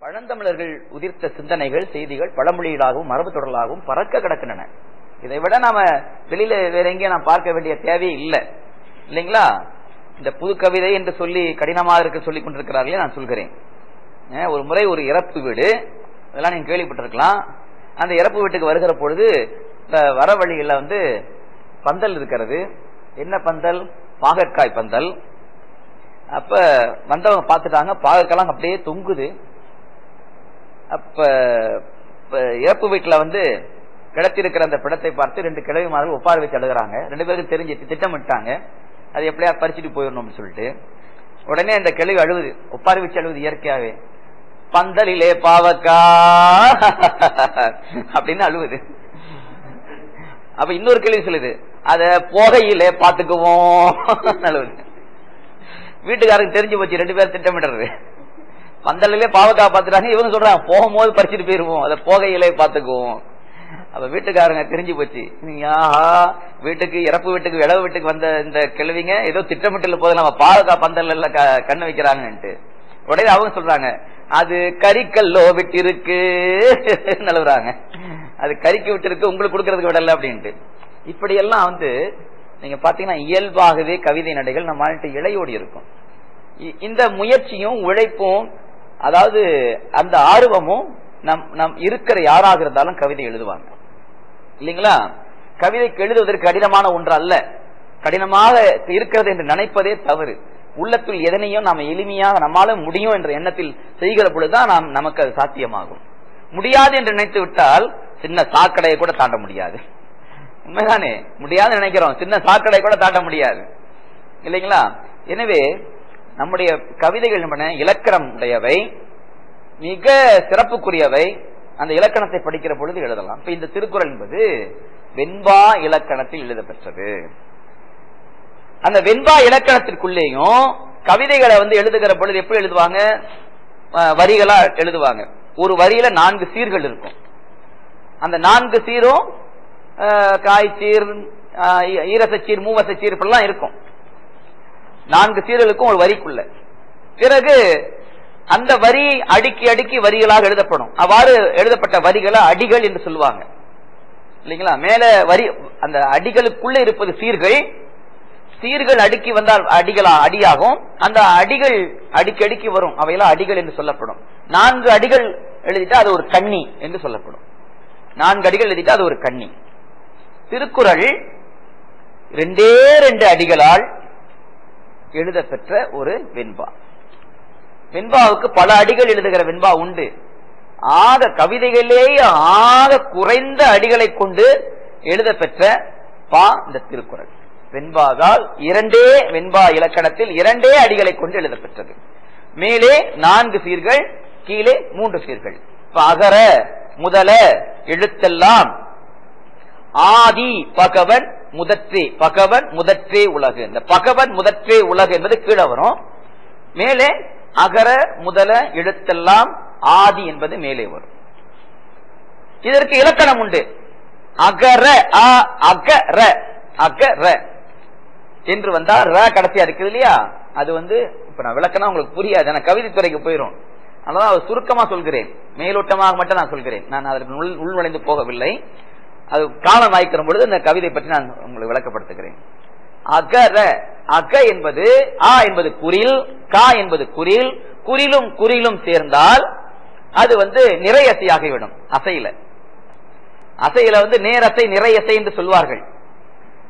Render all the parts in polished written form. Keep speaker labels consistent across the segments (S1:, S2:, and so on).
S1: பழந்தமிழர்கள் உதிர்த்த சிந்தனைகள், செய்திகள் பழமொழிகளாகவும் மரபு தொடர்களாகவும் பறக்க கிடக்கின்றன. இதை விட நாம வெளியில வேற எங்கேயும் நாம் பார்க்க வேண்டிய தேவையே இல்லை, இல்லைங்களா? இந்த புது கவிதை என்று சொல்லி கடினமாக இருக்க சொல்லிக் கொண்டிருக்கிறார்களே, நான் சொல்கிறேன். ஒரு முறை ஒரு இறப்பு வீடு, அதெல்லாம் நீங்க கேள்விப்பட்டிருக்கலாம். அந்த இறப்பு வீட்டுக்கு வருகிற பொழுது வர வழிகளில் பந்தல் இருக்கிறது. என்ன பந்தல்? பாகற்காய் பந்தல். அப்ப வந்தவங்க பார்த்துட்டாங்க, பாகற்காய் அப்படியே தொங்குது. அப்ப இறப்பு வீட்டுல கிடத்திருக்கிற அந்த பிடத்தை பார்த்து ரெண்டு கிழவிமார்கள் ஒப்பாரி வச்சு அழுகிறாங்க. ரெண்டு பேருக்கு தெரிஞ்சு திட்டமிட்டாங்க, அது எப்படியா பறிச்சுட்டு போயிடணும்னு சொல்லிட்டு. உடனே அந்த கிழவி அழுவுது, ஒப்பாரி வச்சு அழுவுது இயற்கையாவே. பந்தலிலே பாவக்கா அப்படின்னு அழுவுது. அப்ப இன்னொரு கேள்வி சொல்லுது, அத போகையிலே பாத்துக்குவோம் அழுவுது. வீட்டுக்காரருக்கு தெரிஞ்சு போச்சு, ரெண்டு பேரும் திட்டமிடுறது. பந்தலிலே பாவக்கா பாத்துட்டாங்க, இவங்க சொல்றாங்க போகும்போது பறிச்சுட்டு போயிருவோம், அத போகையிலே பாத்துக்குவோம். அப்ப வீட்டுக்காரங்க தெரிஞ்சு போச்சு, வீட்டுக்கு இறப்பு வீட்டுக்கு விளவு வீட்டுக்கு வந்த இந்த கிழவிங்க ஏதோ திட்டமிட்டு போது நம்ம பாவக்கா பந்தல் கண்ணு வைக்கிறாங்கன்ட்டு. உடனே அவங்க சொல்றாங்க, அது கறிக்கல்லோ விட்டு இருக்கு நழுவுறாங்க, அது கறிக்கு விட்டு இருக்கு, உங்களுக்கு கொடுக்கறதுக்கு விடல அப்படின்ட்டு. இப்படி எல்லாம் நீங்க பாத்தீங்கன்னா இயல்பாகவே கவிதை நடைகள் நம்ம இழையோடி இருக்கும். இந்த முயற்சியும் உழைப்பும், அதாவது அந்த ஆர்வமும் நம் இருக்கிற யாராக இருந்தாலும் கவிதை எழுதுவாங்க, இல்லைங்களா? கவிதைக்கு எழுதுவதற்கு கடினமான ஒன்று அல்ல, கடினமாக இருக்கிறது என்று நினைப்பதே தவறு. உள்ளத்தில் எதனையும் நாம எளிமையாக நம்மால முடியும் என்ற எண்ணத்தில் செய்கிற பொழுதுதான் நமக்கு அது சாத்தியமாகும். முடியாது என்று நினைத்து விட்டால் சின்ன சாக்கடையை கூட தாண்ட முடியாது. உண்மைதானே? முடியாது நினைக்கிறோம், சின்ன சாக்கடை கூட தாண்ட முடியாது, இல்லைங்களா? எனவே நம்முடைய கவிதைகள் இலக்கணம் உடையவை, மிக சிறப்புக்குரியவை. அந்த இலக்கணத்தை படிக்கிற பொழுது எழுதலாம். இப்ப இந்த திருக்குறள் என்பது வெண்பா இலக்கணத்தில் எழுதப்பெற்றது. அந்த வெண்பா இலக்கணத்திற்குள்ளேயும் கவிதைகளை எழுதுகிற பொழுது எப்படி எழுதுவாங்க? வரிகளா எழுதுவாங்க. ஒரு வரியில 4 சீர்கள் இருக்கும். அந்த 4 சீரும் காய்ச்சீர், ஈரசச்சீர், மூவசச்சீர் இப்படிலாம் இருக்கும். 4 சீர்களுக்கும் ஒரு வரிக்குள்ள. பிறகு அந்த வரி அடுக்கி அடுக்கி வரிகளாக எழுதப்படும். அவ்வாறு எழுதப்பட்ட வரிகளை அடிகள் என்று சொல்லுவாங்க, இல்லைங்களா? மேல வரி, அந்த அடிகளுக்குள்ள இருப்பது சீர்கள். சீர்கள் அடுக்கி வந்தால் அடியாகும். அந்த அடிகள் அடுக்கி அடுக்கி வரும், அவையெல்லாம் அடிகள் என்று சொல்லப்படும். 4 அடிகள் எழுதிட்டா அது ஒரு கண்ணி என்று சொல்லப்படும். 4 அடிகள் எழுதிட்டா அது ஒரு கண்ணி. திருக்குறள் 2 அடிகளால் எழுத பெற்ற ஒரு வெண்பா. வெண்பாவுக்கு பல அடிகள் எழுதுகிற வெண்பா உண்டு. ஆக கவிதைகளிலேயே ஆக குறைந்த அடிகளை கொண்டு எழுத பெற்ற இந்த திருக்குறள். வெண்பாதால் 2 வெண்பா இலக்கணத்தில் 2 அடிகளை கொண்டு எழுத பெற்றது. மேலே 4 சீர்கள், கீழே 3 சீர்கள். அகர முதல எழுத்தெல்லாம் ஆதி பகவன் முதற்றே, பகவன் முதற்றே உலகு. இந்த பகவன் முதற்றே உலகு என்பது கீழே வரும். மேலே அகர முதல எழுத்தெல்லாம் ஆதி என்பது மேலே வரும். இதற்கு இலக்கணம் உண்டு. அகர அகர அகர என்று வந்தா ர கடைசியா இருக்குது இல்லையா? அது இப்ப நான் விளக்கணும் உங்களுக்கு புரியாது, நான் கவிதைத்துறைக்கு போயிரும். அதனால சுருக்கமா சொல்கிறேன், மேலோட்டமாக மட்டும் நான் சொல்கிறேன். நான் அதற்கு உள்நுழைந்து போகவில்லை. அது காலம் வாய்க்கிற பொழுது இந்த கவிதை பற்றி நான் உங்களுக்கு விளக்கப்படுத்துகிறேன். அகர, அக என்பது ஆ என்பது குறில், கா என்பது குறில். குறிலும் குறிலும் சேர்ந்தால் அது நிறையசையாகிவிடும். அசையில நேரசை நிறையசை என்று சொல்வார்கள்.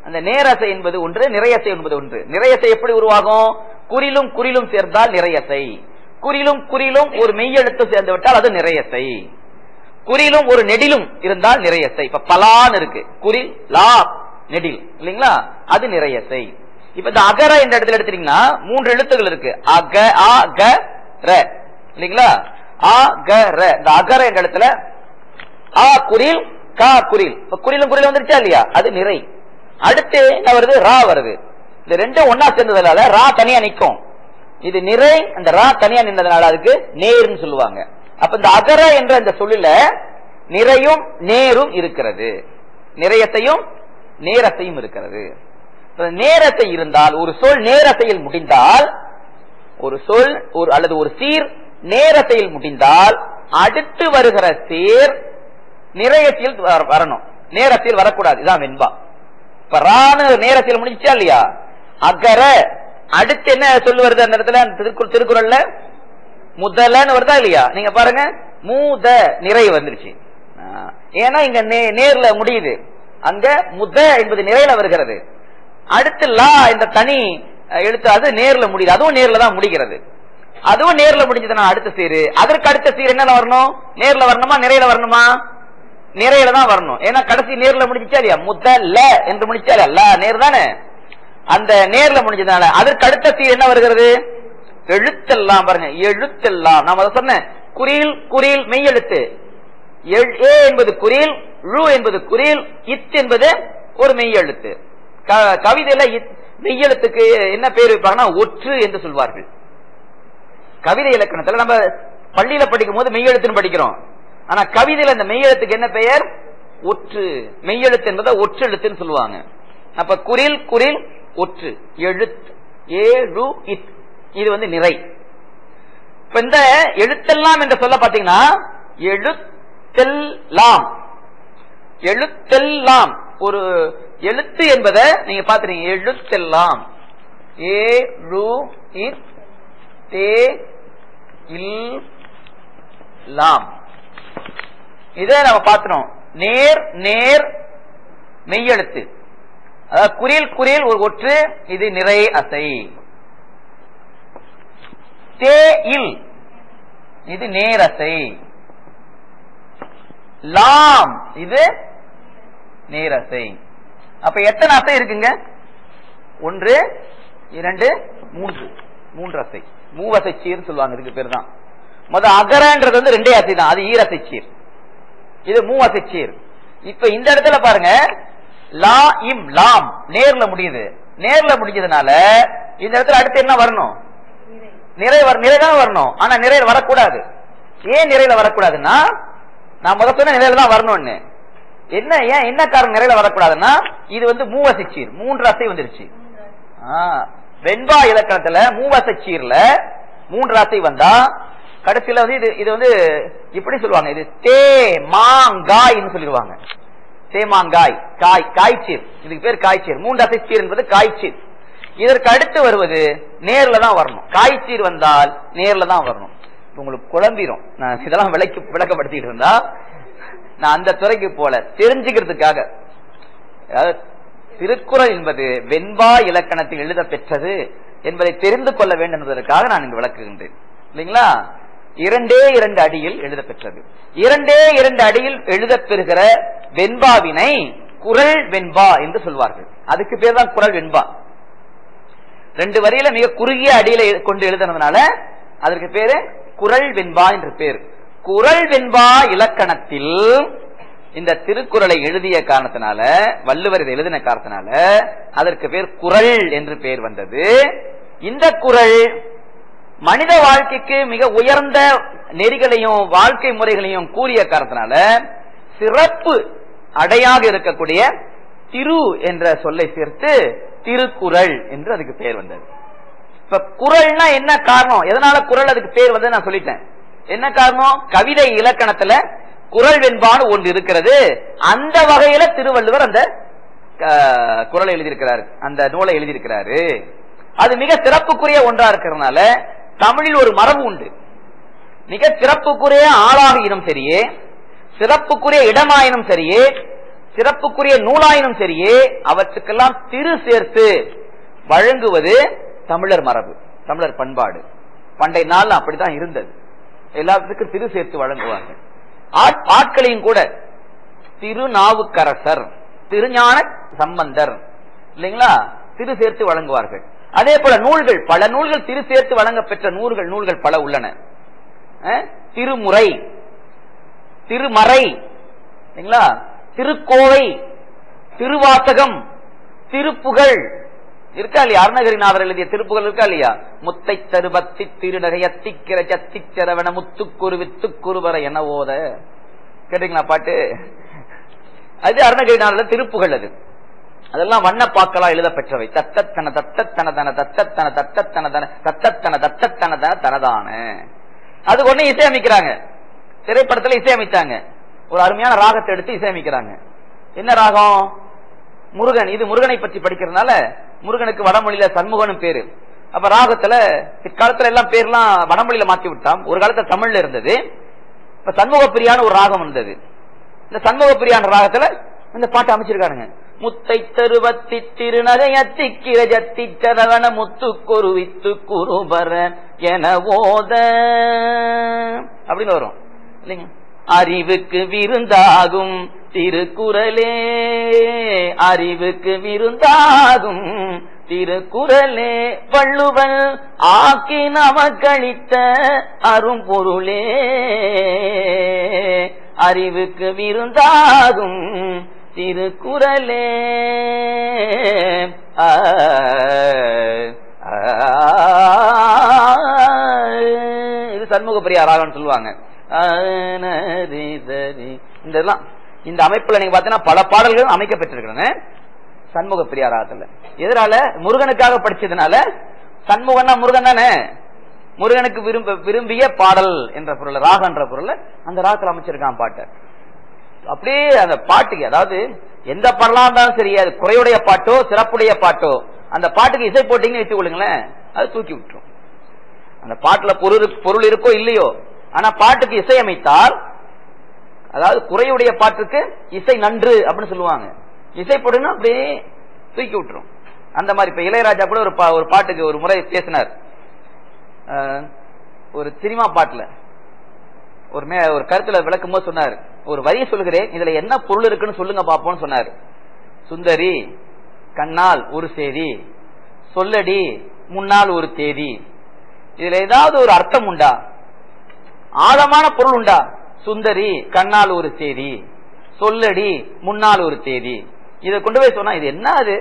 S1: அந்த நேரசை என்பது ஒன்று, நிறையசை என்பது ஒன்று. நிறையசை எப்படி உருவாகும்? குறிலும் குறிலும் சேர்ந்தால் நிறையசை. குறிலும் குறிலும் ஒரு மெய்யெழுத்து சேர்ந்து விட்டால் அது நிறையசை. குறிலும் ஒரு நெடிலும் இருந்தால் நிறையசை. இப்ப பலான் இருக்கு, குறில் லா நெடில், இல்லைங்களா? அது நிறையசை. இப்ப இந்த அகர என்ற இடத்துல எடுத்தீங்கன்னா 3 எழுத்துகள் இருக்கு. அக ஆ க ர, இல்லைங்களா? ஆ க ர. இந்த அகர என்ற இடத்துல ஆ குறில் கா குறில். இப்ப குறிலும் குறிலும் வந்துருச்சா இல்லையா? அது நிறை. அடுத்து என்ன வருது? ரா வருது. இந்த 2 ஒன்னா சேர்ந்ததுனால ரா தனியா நிற்கும். இது நிறை, அந்த ரா தனியா நின்றதுனால அதுக்கு நேர்னு சொல்லுவாங்க. அப்ப இந்த அகர என்ற இந்த சொல்லில நிறையும் நேரும் இருக்கிறது, நிறையத்தையும் நேரத்தையும் இருக்கிறது. நேரத்தை இருந்தால், ஒரு சொல் நேரத்தையில் முடிந்தால், ஒரு சொல் அல்லது ஒரு சீர் நேரத்தில் முடிந்தால் அடுத்து வருகிற சீர் நிறையத்தில் வரணும், நேரத்தில் வரக்கூடாது. இதான் வெண்பா. இப்ப ராணு நேரத்தில் முடிஞ்சா இல்லையா, அகர அடுத்து என்ன சொல்லு வருது அந்த இடத்துல திருக்குறள்ல முதலன்னு வருதா இல்லையா? நீங்க பாருங்க, மூத நிறை வந்துருச்சு. ஏன்னா இங்க நேர்ல முடியுது, அங்க முத என்பது நிறையில வருகிறது. அடுத்து லா இந்த தனி எழுத்து அது நேர்ல முடியுது, அதுவும் நேர்ல தான் முடிகிறது. அதுவும் நேர்ல முடிஞ்சதுன்னா அடுத்த சீரு, அதற்கு அடுத்த சீர் என்ன வரணும், நேர்ல வரணுமா நிறையில வரணுமா? நிறையில தான் வரணும். ஏன்னா கடைசி நேர்ல முடிஞ்சா இல்லையா, முதல்ல என்று முடிச்சா இல்ல நேர் தானே, அந்த நேர்ல முடிஞ்சதுனால அதற்கு அடுத்த சீர் என்ன வருகிறது, எழுத்தெல்லாம். பாருங்க, எழுத்தெல்லாம் நான் சொன்ன குறில் குறில் மெய் எழுத்து, ஏ என்பது குறில், ழு என்பது குறில், இத் என்பது ஒரு மெய் எழுத்து. கவிதையில மெய்யெழுத்துக்கு என்ன பேர் வைப்பாங்கன்னா ஒற்று என்று சொல்வார்கள். கவிதை இலக்கணத்துல நம்ம பள்ளியில படிக்கும் போது மெய்யெழுத்துன்னு படிக்கிறோம், ஆனா கவிதையில அந்த மெய்யெழுத்துக்கு என்ன பெயர், ஒற்று. மெய்யெழுத்து என்பதை ஒற்று எழுத்துன்னு சொல்லுவாங்க. அப்ப குறில் குறில் ஒற்று, எழுத்து ஏ ழு இத், இது வந்து நிறை. இப்ப இந்த எழுத்தெல்லாம் என்று சொல்ல பாத்தீங்கன்னா எழுத்தெல்லாம், எழுத்தெல்லாம் ஒரு எழுத்து என்பதை நீங்க பாத்துறீங்க. எழுத்தெல்லாம் ஏ ரு இத் தே இல் லாம், இதை நம்ம பாத்துறோம். நேர் நேர் மெய்யெழுத்து, அதாவது குறில் குறில் ஒரு ஒற்று, இது நிறை அசை. தே இல் இது நேரசை. லாம் இது நேரசை. அப்ப எத்தனை அசை இருக்குங்க, 1 2 3, 3 அசை, மூவசை சீர் சொல்லுவாங்க. இதுக்கு பேர் தான் முத அகரன்றது வந்து 2 அசை தான், அது ஈரசை சீர், இது மூவசை சீர். இப்ப இந்த இடத்துல பாருங்க, லா இம் லாம் நேர்ல முடியுது, நேர்ல முடிஞ்சதுனால இந்த இடத்துல அடுத்து என்ன வரணும், நிறைதான் வரணும். ஆனா நிறைய வரக்கூடாது. ஏன் நிறையில வரக்கூடாதுன்னா, நான் முதல் சொன்ன நிறையில தான் வரணும்னு. என்ன ஏன் என்ன காரணம் நிறையில வரக்கூடாதுன்னா, இது வந்து மூவசை சீர், 3 அசை வந்துருச்சு. வெண்பா இலக்கணத்துல மூவசை சீர்ல 3 அசை வந்தா கடைசியில வந்து இது வந்து இப்படி சொல்லுவாங்க, இது தே மாங்காய்னு சொல்லிடுவாங்க. தேமாங்காய் காய், காய்ச்சீர், இதுக்கு பேர் காய்ச்சீர். 3 அசை சீர் என்பது காய்ச்சீர். இதற்கு அடுத்து வருவது நேர்ல தான் வரணும். காய்ச்சீர் வந்தால் நேர்ல தான் வரணும். உங்களுக்கு குழம்பிரும். நான் இதெல்லாம் விளக்கப்படுத்திட்டு இருந்தா நான் அந்த துறைக்கு போல தெரிஞ்சுக்கிறதுக்காக, திருக்குறள் என்பது வெண்பா இலக்கணத்தில் எழுத பெற்றது என்பதை தெரிந்து கொள்ள வேண்டும் என்பதற்காக நான் இங்கு விளக்குகின்றேன் இல்லைங்களா. 2 அடியில் எழுத பெற்றது. 2 அடியில் எழுத பெறுகிற வெண்பாவினை குறள் வெண்பா என்று சொல்வார்கள். அதுக்கு பேர் தான் குறள் வெண்பா. 2 வரியில மிக குறுகிய அடியில கொண்டு எழுதுனதுனால அதற்கு பேரு குறள் வெண்பா என்று பேர். குறள் வெண்பா இலக்கணத்தில் இந்த திருக்குறளை எழுதிய காரணத்தினால, வள்ளுவர் இதை எழுதின காரணத்தினால அதற்கு பேர் குறள் என்று பெயர் வந்தது. இந்த குறள் மனித வாழ்க்கைக்கு மிக உயர்ந்த நெறிகளையும் வாழ்க்கை முறைகளையும் கூறிய காரணத்தினால சிறப்பு அடையாக இருக்கக்கூடிய திரு என்ற சொல்லை சேர்த்து திருக்குறள் என்று அதுக்கு பெயர் வந்தது. இப்ப குறள்னா என்ன காரணம், எதனால குறள் அதுக்கு பேர் வந்து நான் சொல்லிட்டேன். என்ன காரணம், கவிதை இலக்கணத்துல குறள் வெண்பான்னு ஒன்று இருக்கிறது. அந்த வகையில திருவள்ளுவர் அந்த குறளை எழுதியிருக்கிறார், அந்த நூலை எழுதியிருக்கிறாரு. அது மிக சிறப்புக்குரிய ஒன்றா இருக்கிறதுனால தமிழில் ஒரு மரபு உண்டு. மிக சிறப்புக்குரிய ஆளாகினும் சரியே, சிறப்புக்குரிய இடமாயினும் சரியே, சிறப்புக்குரிய நூலாயினும் சரியே, அவற்றுக்கெல்லாம் திரு சேர்த்து வழங்குவது தமிழர் மரபு, தமிழர் பண்பாடு. பண்டைய நாள் அப்படித்தான் இருந்தது. எல்லாத்துக்கும் திரு சேர்த்து வழங்குவாங்க. ஆட்களையும் கூட திருநாவுக்கரசர், திருஞான சம்பந்தர் இல்லைங்களா, திரு சேர்த்து வழங்குவார்கள். அதே போல நூல்கள், பல நூல்கள் திரு சேர்த்து வழங்க பெற்ற நூல்கள் பல உள்ளன. திருமுறை, திருமறை இல்லைங்களா, திருக்கோவை, திருவாசகம், திருப்புகழ் இருக்கா இல்லையா, அருணகிரிநாதர் எழுதிய திருப்புகழ் இருக்கா இல்லையா, முத்தை தருபத்தி திருநகையத்தி கிரச்சத்தி செரவன முத்துக்குரு வித்துக்குருவர என ஓத, கேட்டீங்களா பாட்டு? அது அருணகிரிநாதர் திருப்புகழ். அது அதெல்லாம் வண்ணப்பாக்களா எழுத பெற்றவை. தத்தத்தன தத்தத்தன தன தத்தத்தன தத்தத்தன தன தத்தத்தன தத்தத்தன தன தனதான அதுக்கு ஒண்ணு இசையமைக்கிறாங்க. திரைப்படத்துல இசையமைச்சாங்க. ஒரு அருமையான ராகத்தை எடுத்து இசையமைக்கிறாங்க. என்ன ராகம்? முருகன். இது முருகனை பற்றி படிக்கிறதுனால முருகனுக்கு வடமொழியில சண்முகனும் பேரு. அப்ப ராகத்துல பிற்காலத்துல எல்லாம் பேர்லாம் வடமொழியில மாத்தி விட்டான். ஒரு காலத்துல தமிழ்ல இருந்தது. இப்ப சண்முக பிரியான ஒரு ராகம் இருந்தது. இந்த சண்முக பிரியான ராகத்துல இந்த பாட்டு அமைச்சிருக்கானுங்க. முத்தை தருவத்தி திருநகையத்தி கிரஜத்தி சரவண முத்து குருவித்து குருபர என ஓத அப்படின்னு வரும் இல்லைங்க. அறிவுக்கு விருந்தாகும் திருக்குறளே, அறிவுக்கு விருந்தாகும் திருக்குறளே, வள்ளுவன் ஆக்கி நமக்களித்த அரும்பொருளே, அறிவுக்கு விருந்தாகும் திருக்குறளே. இது சண்முக பிரியா ராகம்னு சொல்லுவாங்க. இந்த அமைப்புல நீங்க பாத்தீங்கன்னா பல பாடல்கள் அமைக்க பெற்றிருக்கிறாங்க சண்முக பிரியா ராகத்துல. எதனால? முருகனுக்காக படிச்சதுனால. சண்முகன்னா முருகன் தானே, முருகனுக்கு விரும்பிய பாடல் என்ற பொருள், ராகம் என்ற பொருள் அந்த ராகத்தில் அமைச்சிருக்கான் பாட்டை. அப்படியே அந்த பாட்டுக்கு, அதாவது எந்த பாடலா இருந்தாலும் சரி, அது குறையுடைய பாட்டோ சிறப்புடைய பாட்டோ, அந்த பாட்டுக்கு இசை போட்டீங்கன்னு வச்சுக் கொள்ளுங்களேன், அது தூக்கி விட்டுரும். அந்த பாட்டுல பொருள் இருக்கோ இல்லையோ, ஆனா பாட்டுக்கு இசை அமைத்தால், அதாவது குறையுடைய பாட்டுக்கு இசை நன்று அப்படின்னு சொல்லுவாங்க, இசை போடுன்னா அப்படியே தூக்கி விட்டுரும். அந்த மாதிரி இப்ப இளையராஜா கூட ஒரு பாட்டுக்கு ஒரு முறை பேசினார். ஒரு சினிமா பாட்டுல ஒரு கருத்துல விளக்கும் போது சொன்னார், ஒரு வரியை சொல்லுகிறேன், இதுல என்ன பொருள் இருக்குன்னு சொல்லுங்க பாப்போம்னு சொன்னார். சுந்தரி கண்ணால் ஒரு சேதி, சொல்லடி முன்னால் ஒரு தேதி. இதுல ஏதாவது ஒரு அர்த்தம் உண்டா? ஆழமான பொருள் உண்டா? சுந்தரி கண்ணால் ஒரு சேதி, சொல்லடி முன்னால் ஒரு தேதி. இதை கொண்டு போய் சொன்னா இது என்ன? அது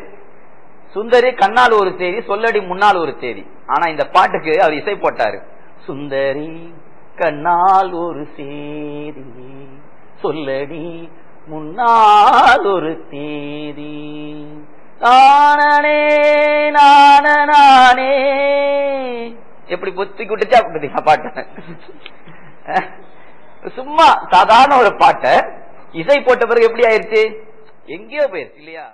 S1: சுந்தரி கண்ணால் ஒரு தேதி, சொல்லடி முன்னால் ஒரு தேதி. ஆனா இந்த பாட்டுக்கு அவர் இசை போட்டாரு. சுந்தரி கண்ணால் ஒரு சேதி, சொல்லடி முன்னால் ஒரு தேதி. நானே நானே எப்படி பொத்தி குட்டுச்சா பாட்டு. சும்மா சாதாரண ஒரு பாட்டை இசை போட்ட பிறகு எப்படி ஆயிருச்சு? எங்கேயோ போயிருச்சு இல்லையா?